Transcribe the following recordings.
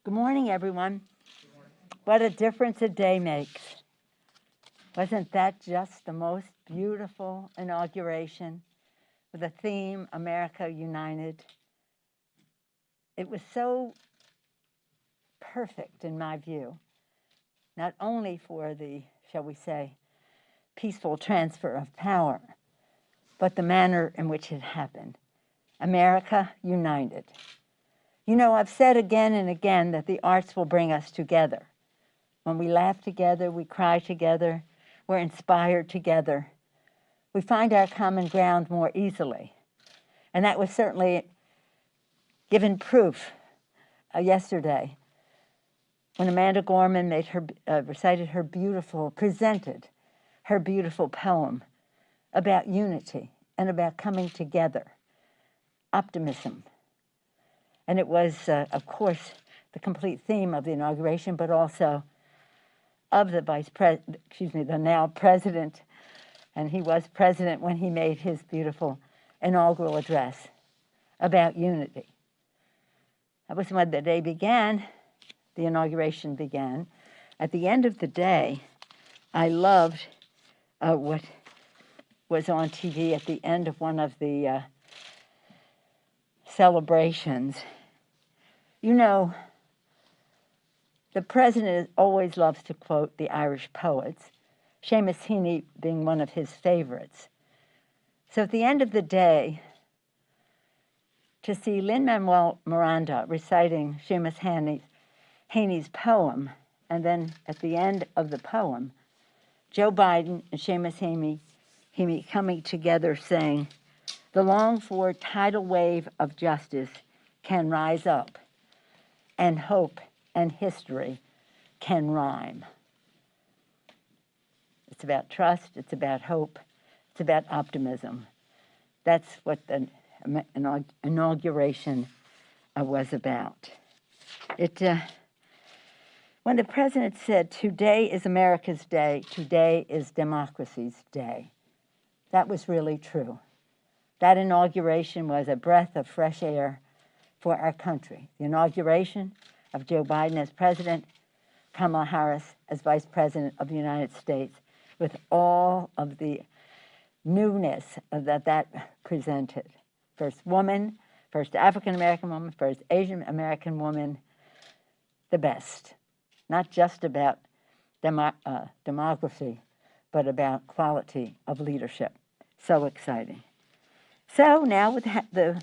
Good morning, everyone. What a difference a day makes. Wasn't that just the most beautiful inauguration with the theme, America United? It was so perfect in my view, not only for the, shall we say, peaceful transfer of power, but the manner in which it happened. America United. You know, I've said again and again that the arts will bring us together. When we laugh together, we cry together, we're inspired together. We find our common ground more easily. And that was certainly given proof yesterday when Amanda Gorman made her, presented her beautiful poem about unity and about coming together, optimism. And it was, of course, the complete theme of the inauguration, but also of the the now president, and he was president when he made his beautiful inaugural address about unity. That was when the day began, the inauguration began. At the end of the day, I loved what was on TV at the end of one of the celebrations. You know, the president always loves to quote the Irish poets, Seamus Heaney being one of his favorites. So at the end of the day, to see Lin-Manuel Miranda reciting Seamus Heaney's poem, and then at the end of the poem, Joe Biden and Seamus Heaney coming together saying, "The longed-for tidal wave of justice can rise up, and hope and history can rhyme." It's about trust, it's about hope, it's about optimism. That's what the inauguration was about. When the president said, "Today is America's day, today is democracy's day," that was really true. That inauguration was a breath of fresh air for our country. The inauguration of Joe Biden as president, Kamala Harris as vice president of the United States, with all of the newness that presented. First woman, first African-American woman, first Asian American woman, the best. Not just about demography, but about quality of leadership. So exciting. So now with the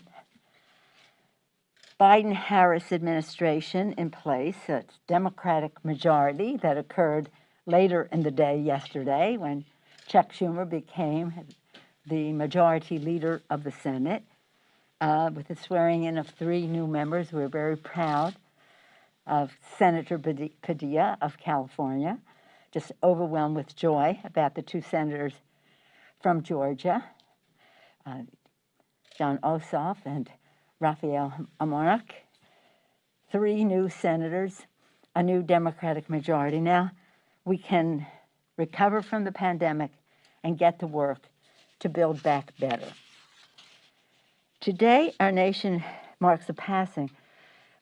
Biden-Harris administration in place, a Democratic majority that occurred later in the day yesterday when Chuck Schumer became the majority leader of the Senate. With the swearing in of 3 new members, we're very proud of Senator Padilla of California, just overwhelmed with joy about the 2 senators from Georgia, John Ossoff and Raphael Warnock. 3 new senators, a new Democratic majority. Now we can recover from the pandemic and get to work to build back better. Today, our nation marks the passing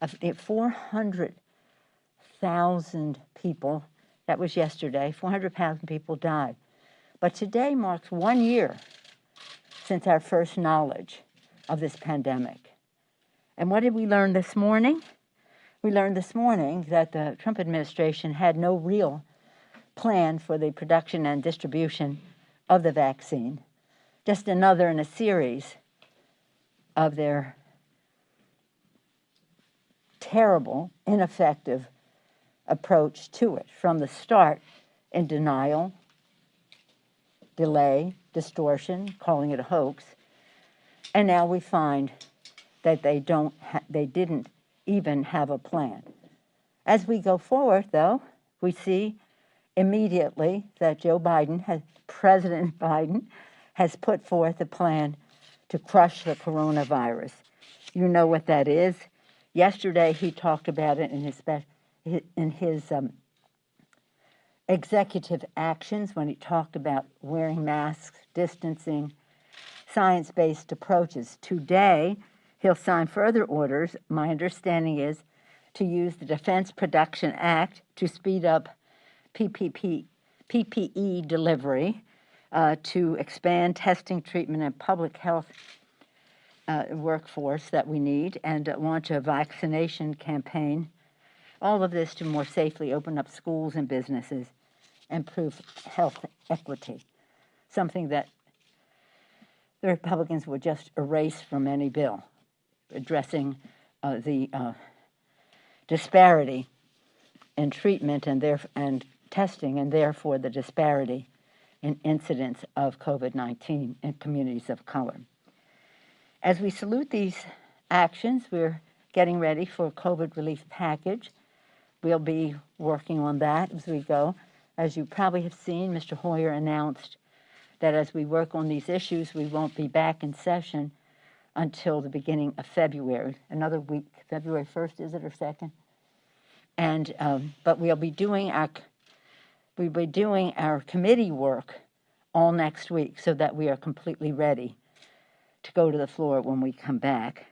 of 400,000 people. That was yesterday. 400,000 people died. But today marks 1 year since our first knowledge of this pandemic. And what did we learn this morning? We learned this morning that the Trump administration had no real plan for the production and distribution of the vaccine, just another in a series of their terrible, ineffective approach to it. From the start, in denial, delay, distortion, calling it a hoax. And now we find that they didn't even have a plan. As we go forward, though, we see immediately that President Biden, has put forth a plan to crush the coronavirus. You know what that is. Yesterday, he talked about it in his executive actions when he talked about wearing masks, distancing, science-based approaches. Today, he'll sign further orders. My understanding is to use the Defense Production Act to speed up PPE delivery, to expand testing, treatment, and public health workforce that we need, and launch a vaccination campaign. All of this to more safely open up schools and businesses, improve health equity, something that the Republicans would just erase from any bill, addressing the disparity in treatment and testing, and therefore the disparity in incidence of COVID-19 in communities of color. As we salute these actions, we're getting ready for a COVID relief package. We'll be working on that as we go. As you probably have seen, Mr. Hoyer announced that as we work on these issues, we won't be back in session until the beginning of February, another week. February 1st, is it, or 2nd? And but we'll be doing our committee work all next week so that we are completely ready to go to the floor when we come back.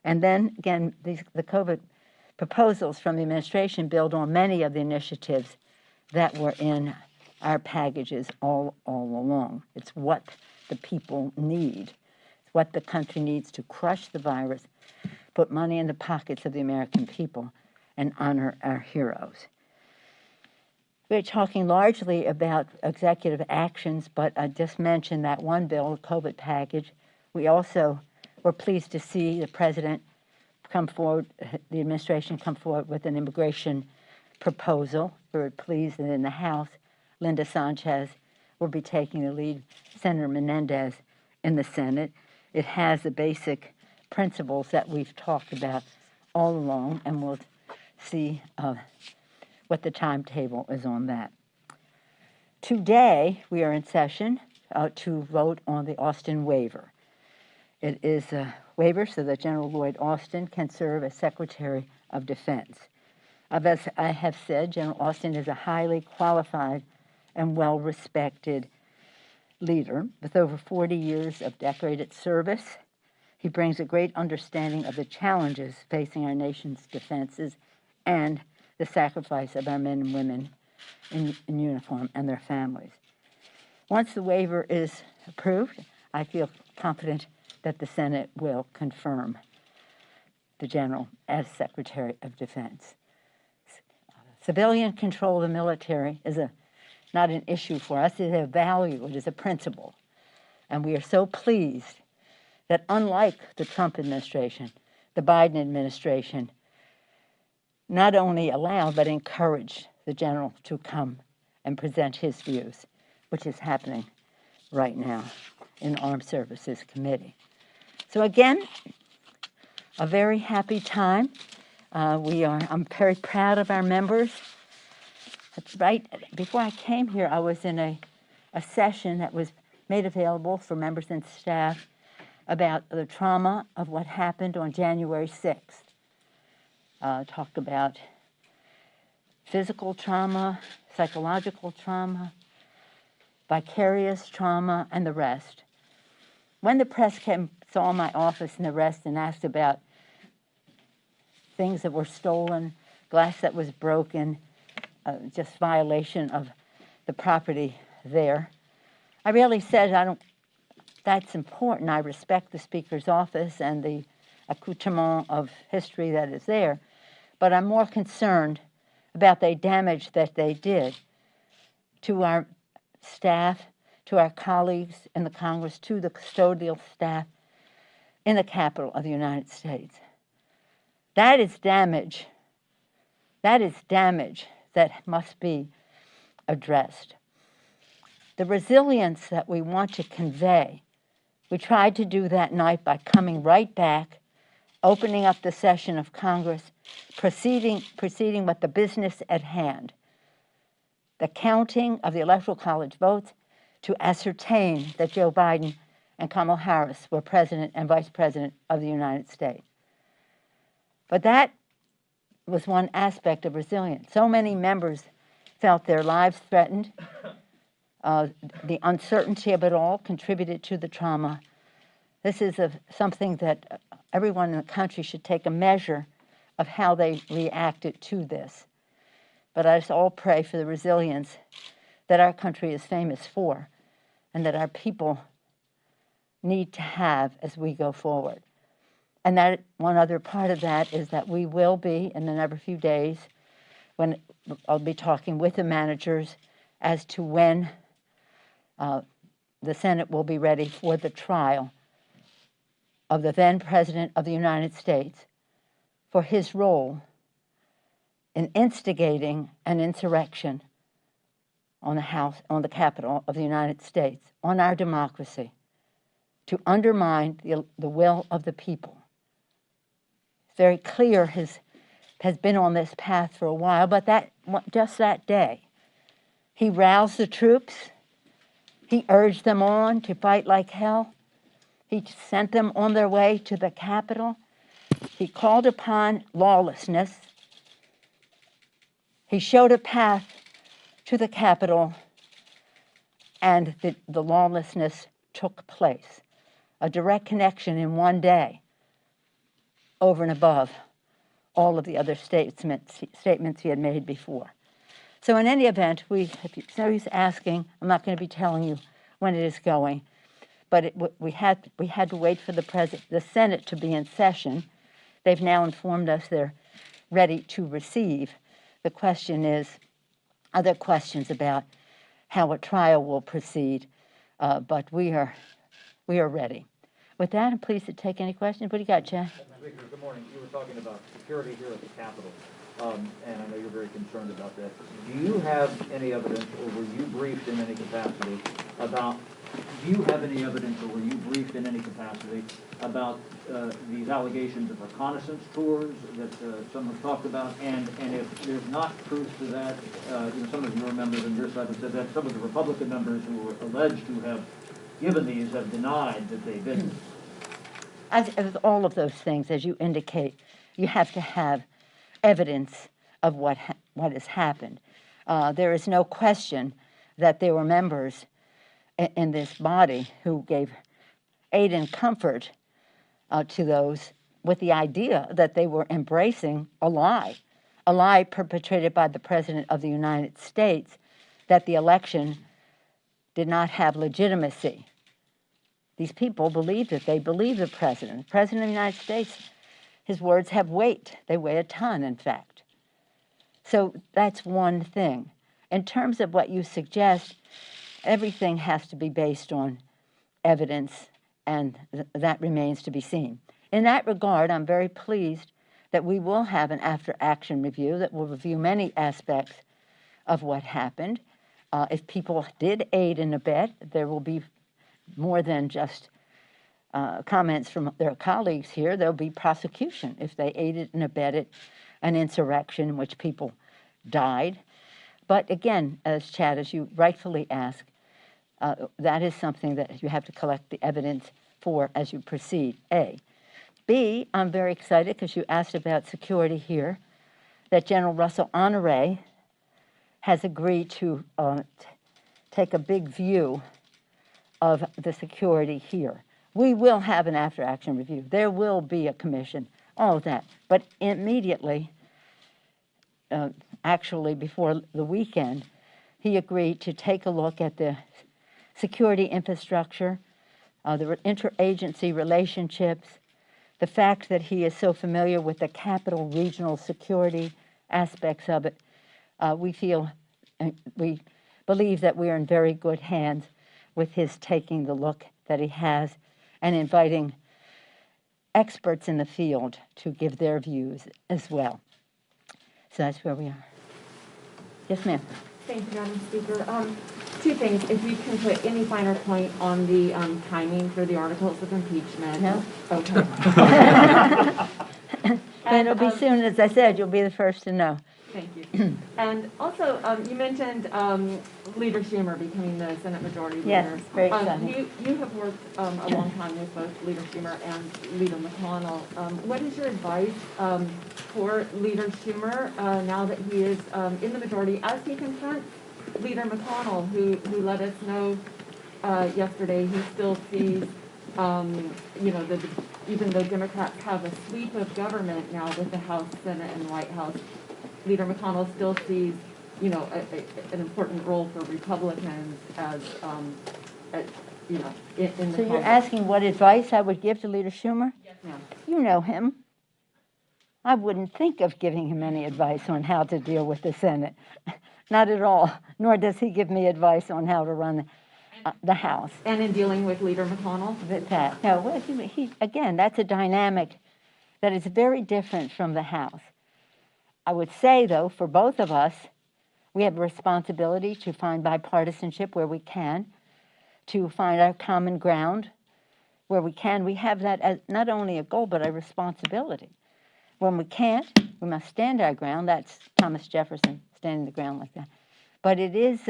And then again, the COVID proposals from the administration build on many of the initiatives that were in our packages all along. It's what the people need. It's what the country needs to crush the virus, put money in the pockets of the American people, and honor our heroes. We're talking largely about executive actions, but I just mentioned that one bill, the COVID package. We also were pleased to see the president the administration come forward with an immigration proposal. We're pleased that in the House, Linda Sanchez will be taking the lead, Senator Menendez in the Senate. It has the basic principles that we've talked about all along, and we'll see what the timetable is on that. Today, we are in session to vote on the Austin waiver. It is a waiver so that General Lloyd Austin can serve as Secretary of Defense. As I have said, General Austin is a highly qualified and well-respected leader with over 40 years of decorated service. He brings a great understanding of the challenges facing our nation's defenses and the sacrifice of our men and women in uniform and their families. Once the waiver is approved, I feel confident that the Senate will confirm the general as Secretary of Defense. Civilian control of the military is not an issue for us. It is a value. It is a principle. And we are so pleased that unlike the Trump administration, the Biden administration not only allowed but encouraged the general to come and present his views, which is happening right now in Armed Services Committee. So again, a very happy time. I'm very proud of our members. That's right. Before I came here, I was in a session that was made available for members and staff about the trauma of what happened on January 6th. Talked about physical trauma, psychological trauma, vicarious trauma, and the rest. When the press saw my office and the rest and asked about things that were stolen, glass that was broken, just violation of the property there, I really said, that's important. I respect the Speaker's office and the accoutrement of history that is there, but I'm more concerned about the damage that they did to our staff, to our colleagues in the Congress, to the custodial staff in the Capitol of the United States. That is damage. That is damage that must be addressed. The resilience that we want to convey, we tried to do that night by coming right back, opening up the session of Congress, proceeding with the business at hand, the counting of the Electoral College votes to ascertain that Joe Biden and Kamala Harris were President and Vice President of the United States. But that was one aspect of resilience. So many members felt their lives threatened. The uncertainty of it all contributed to the trauma. This is something that everyone in the country should take a measure of how they reacted to this. But let us all pray for the resilience that our country is famous for and that our people need to have as we go forward. And that one other part of that is that we will be, in the next few days, when I'll be talking with the managers as to when the Senate will be ready for the trial of the then President of the United States for his role in instigating an insurrection on the Capitol of the United States, on our democracy, to undermine the will of the people. It's very clear has been on this path for a while, but just that day, he roused the troops. He urged them on to fight like hell. He sent them on their way to the Capitol. He called upon lawlessness. He showed a path to the Capitol, and the lawlessness took place. A direct connection in one day, over and above all of the other statements he had made before. So in any event, if somebody's asking, I'm not going to be telling you when it is going, but we had to wait for the Senate to be in session. They've now informed us they're ready to receive. The question is, are there questions about how a trial will proceed? But we are ready. With that, I'm pleased to take any questions. What do you got, Jack? Speaker, good morning. You were talking about security here at the Capitol, and I know you're very concerned about that. Do you have any evidence, or were you briefed in any capacity about these allegations of reconnaissance tours that some have talked about? And if there's not proof to that, some of your members on your side have said that some of the Republican members who were alleged to have given these have denied that they did. As all of those things, as you indicate, you have to have evidence of what has happened. There is no question that there were members in this body who gave aid and comfort to those with the idea that they were embracing a lie perpetrated by the President of the United States, that the election did not have legitimacy. These people believed it. They believe the President. The President of the United States, his words have weight. They weigh a ton, in fact. So that's one thing. In terms of what you suggest, everything has to be based on evidence, and that remains to be seen. In that regard, I'm very pleased that we will have an after-action review that will review many aspects of what happened. If people did aid and abet, there will be more than just comments from their colleagues here. There'll be prosecution if they aided and abetted an insurrection in which people died. But again, as Chad, as you rightfully ask, that is something that you have to collect the evidence for as you proceed, A. B, I'm very excited because you asked about security here, that General Russell Honore has agreed to take a big view of the security here. We will have an after-action review. There will be a commission, all of that. But immediately, actually before the weekend, he agreed to take a look at the security infrastructure, the interagency relationships, the fact that he is so familiar with the Capitol regional security aspects of it. We believe that we are in very good hands with his taking the look that he has and inviting experts in the field to give their views as well. So that's where we are. Yes, ma'am. Thank you, Madam Speaker. two things. If you can put any finer point on the timing for the articles of impeachment. No. Okay. And it'll be soon, as I said, you'll be the first to know. Thank you. And also, you mentioned Leader Schumer becoming the Senate Majority Leader. Yes, very exciting. You have worked a long time with both Leader Schumer and Leader McConnell. What is your advice for Leader Schumer now that he is in the majority, as he confronts Leader McConnell, who let us know yesterday he still sees, you know, even though Democrats have a sweep of government now with the House, Senate, and White House, Leader McConnell still sees, you know, an important role for Republicans as you know, in the So you're Congress. asking what advice I would give to Leader Schumer? Yes, ma'am. You know him. I wouldn't think of giving him any advice on how to deal with the Senate. Not at all. Nor does he give me advice on how to run the House. And in dealing with Leader McConnell? No, well, again, that's a dynamic that is very different from the House. I would say, though, for both of us, we have a responsibility to find bipartisanship where we can, to find our common ground where we can. We have that as not only a goal, but a responsibility. When we can't, we must stand our ground. That's Thomas Jefferson, standing the ground like that. But it is,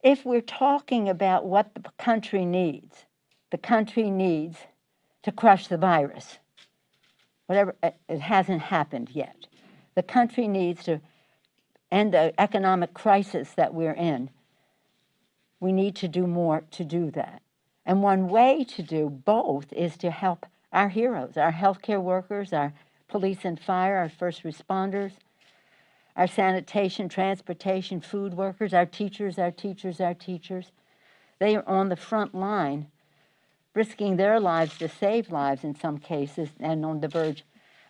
if we're talking about what the country needs to crush the virus. Whatever, it hasn't happened yet. The country needs to end the economic crisis that we're in. We need to do more to do that. And one way to do both is to help our heroes, our healthcare workers, our police and fire, our first responders, our sanitation, transportation, food workers, our teachers. They are on the front line, risking their lives to save lives in some cases, and on the verge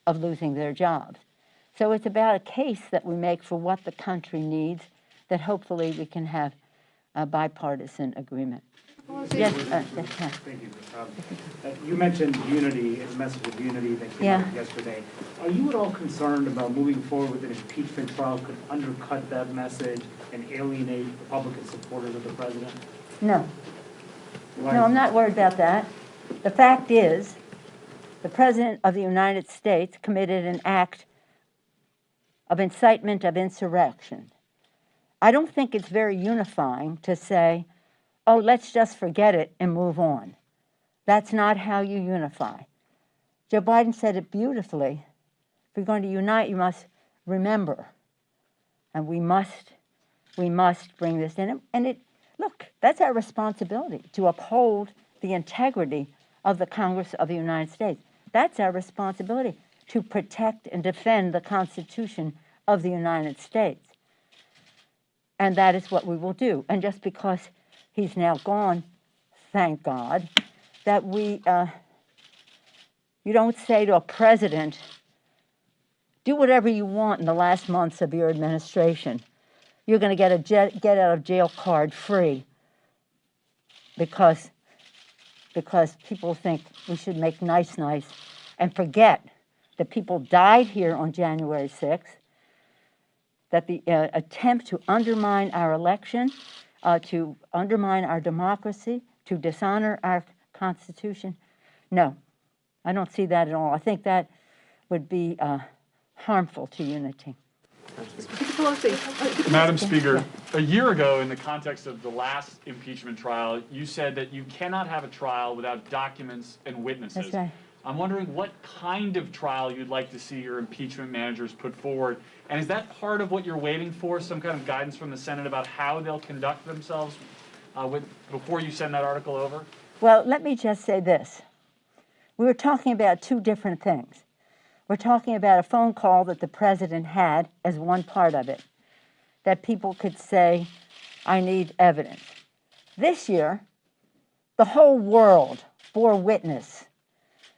of losing their jobs. So it's about a case that we make for what the country needs, that hopefully we can have a bipartisan agreement. Yes, Thank you. You mentioned unity, a message of unity that came out yesterday. Are you at all concerned about moving forward with an impeachment trial could undercut that message and alienate Republican supporters of the president? No. No, I'm not worried about that. The fact is, the President of the United States committed an act of incitement of insurrection. I don't think it's very unifying to say, oh, let's just forget it and move on. That's not how you unify. Joe Biden said it beautifully. If you're going to unite, you must remember. And we must bring this in. And look, that's our responsibility, to uphold the integrity of the Congress of the United States. That's our responsibility, to protect and defend the Constitution of the United States. And that is what we will do. And just because he's now gone, thank God, that you don't say to a president, do whatever you want in the last months of your administration. You're going to get a get out of jail card free because people think we should make nice and forget that people died here on January 6th, that the attempt to undermine our election, to undermine our democracy, to dishonor our Constitution. No, I don't see that at all. I think that would be harmful to unity. Madam Speaker, a year ago, in the context of the last impeachment trial, you said that you cannot have a trial without documents and witnesses. That's right. I'm wondering what kind of trial you'd like to see your impeachment managers put forward, and is that part of what you're waiting for, some kind of guidance from the Senate about how they'll conduct themselves before you send that article over? Well, let me just say this. We were talking about two different things. We're talking about a phone call that the president had as one part of it, that people could say, I need evidence. This year, the whole world bore witness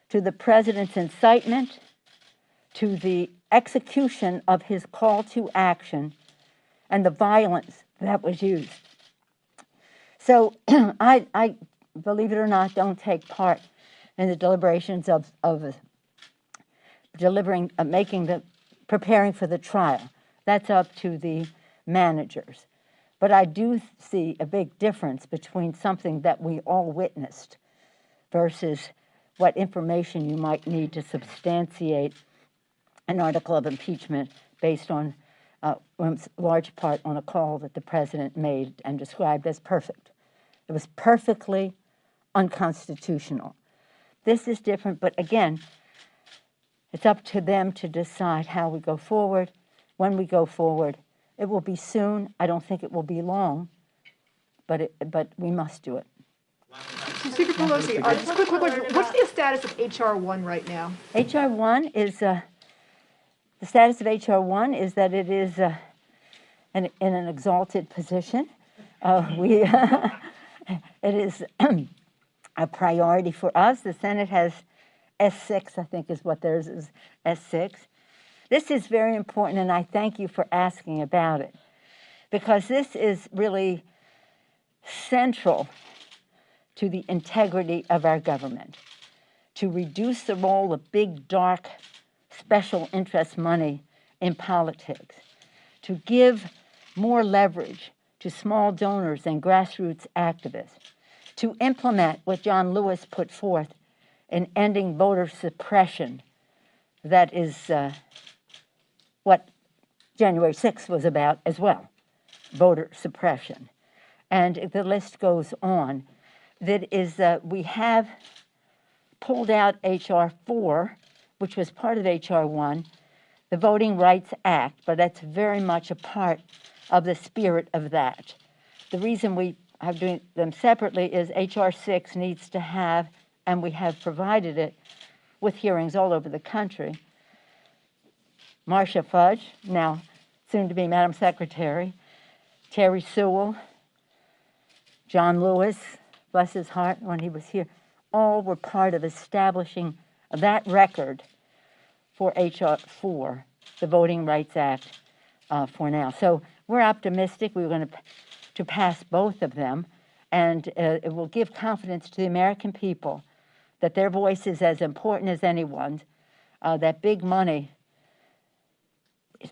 to the president's incitement, to the execution of his call to action, and the violence that was used. So I, believe it or not, don't take part in the deliberations of preparing for the trial. That's up to the managers. But I do see a big difference between something that we all witnessed versus what information you might need to substantiate an article of impeachment based on, in large part, on a call that the president made and described as perfect. It was perfectly unconstitutional. This is different, but again, it's up to them to decide how we go forward, when we go forward. It will be soon. I don't think it will be long, but we must do it. So Speaker Pelosi, just a quick question. What's the status of H.R. 1 right now? H.R. 1 is, the status of H.R. 1 is that it is in an exalted position. It is a priority for us. The Senate has S6, I think is what theirs is, S6. This is very important, and I thank you for asking about it, because this is really central to the integrity of our government, to reduce the role of big, dark, special interest money in politics, to give more leverage to small donors and grassroots activists, to implement what John Lewis put forth in ending voter suppression. That is what January 6th was about as well, voter suppression. And the list goes on. That is, we have pulled out H.R. 4, which was part of H.R. 1, the Voting Rights Act, but that's very much a part of the spirit of that. The reason we are doing them separately is H.R. 6 needs to have, and we have provided it with hearings all over the country. Marcia Fudge, now soon to be Madam Secretary, Terry Sewell, John Lewis, bless his heart, when he was here, all were part of establishing that record for H.R. 4, the Voting Rights Act, for now. So we're optimistic. We're going to pass both of them, and it will give confidence to the American people that their voice is as important as anyone's, that big money,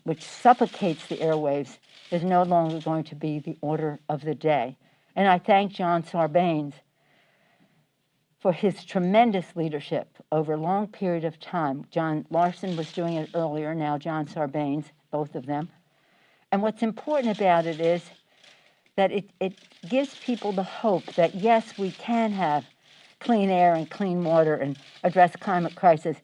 which suffocates the airwaves, is no longer going to be the order of the day. And I thank John Sarbanes for his tremendous leadership over a long period of time. John Larson was doing it earlier, now John Sarbanes, both of them. And what's important about it is that it gives people the hope that, yes, we can have clean air and clean water and address climate crisis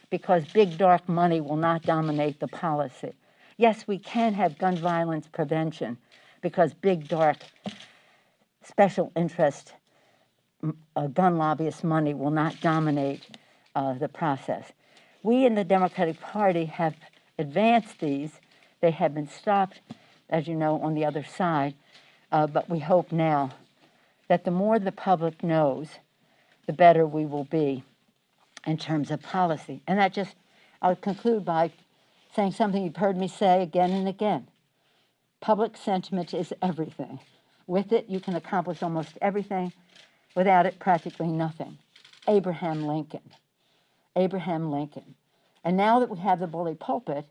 because big, dark money will not dominate the policy. Yes, we can have gun violence prevention because big, dark, special interest gun lobbyist money will not dominate the process. We in the Democratic Party have advanced these. They have been stopped, as you know, on the other side, but we hope now that the more the public knows, the better we will be in terms of policy. And I'll conclude by saying something you've heard me say again and again. Public sentiment is everything. With it, you can accomplish almost everything. Without it, practically nothing. Abraham Lincoln. Abraham Lincoln. And now that we have the bully pulpit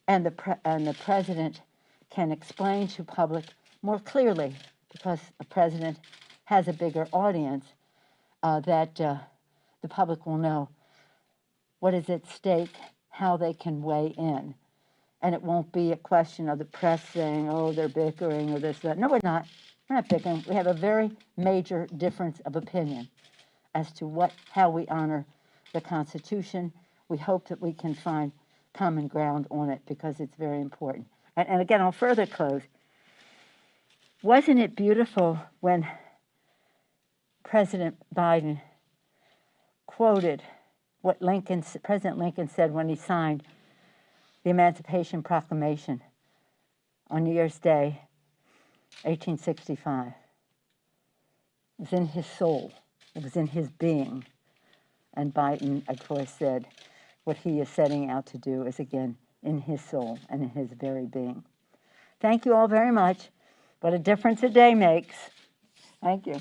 and the president can explain to public more clearly, because a president has a bigger audience, that the public will know what is at stake, how they can weigh in. And it won't be a question of the press saying, oh, they're bickering or this, that. No, we're not. We're not bickering. We have a very major difference of opinion as to how we honor the Constitution. We hope that we can find common ground on it because it's very important. And again, I'll further close. Wasn't it beautiful when President Biden quoted what President Lincoln said when he signed the Emancipation Proclamation on New Year's Day, 1865. It was in his soul. It was in his being. And Biden, of course, said what he is setting out to do is, again, in his soul and in his very being. Thank you all very much. What a difference a day makes. Thank you.